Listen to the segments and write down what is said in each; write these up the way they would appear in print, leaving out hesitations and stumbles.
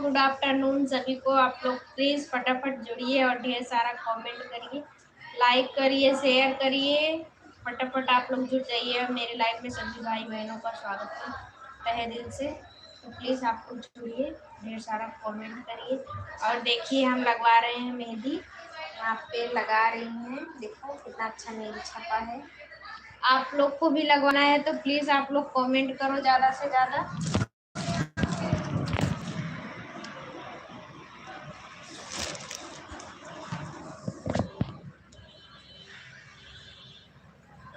Good afternoon सभी को। आप लोग प्लीज़ फटाफट जुड़िए और ढेर सारा कमेंट करिए, लाइक करिए, शेयर करिए। फटाफट आप लोग जुड़ जाइए और मेरे लाइव में सभी भाई बहनों का स्वागत है तहे दिल से। तो प्लीज़ आप लोग जुड़िए, ढेर सारा कमेंट करिए। और देखिए हम लगवा रहे हैं मेहंदी, यहाँ पे लगा रही हैं। देखो कितना अच्छा मेहंदी छपा है। आप लोग को भी लगवाना है तो प्लीज़ आप लोग कमेंट करो ज़्यादा से ज़्यादा।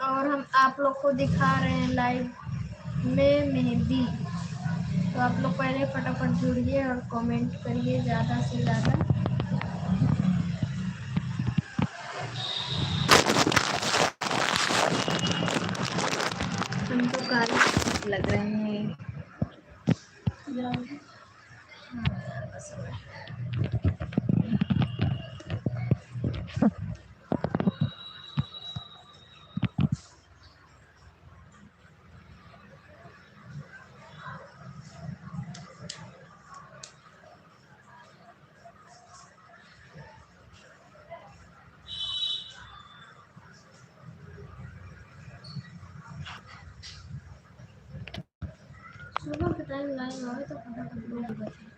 और हम आप लोग को दिखा रहे हैं लाइव में मेहंदी। तो आप लोग पहले फटाफट जुड़िए और कमेंट करिए ज़्यादा से ज़्यादा। हम तो काले लग रहे हैं। सुबह के टाइम लाइन आए तो फटाफट लोग बचे।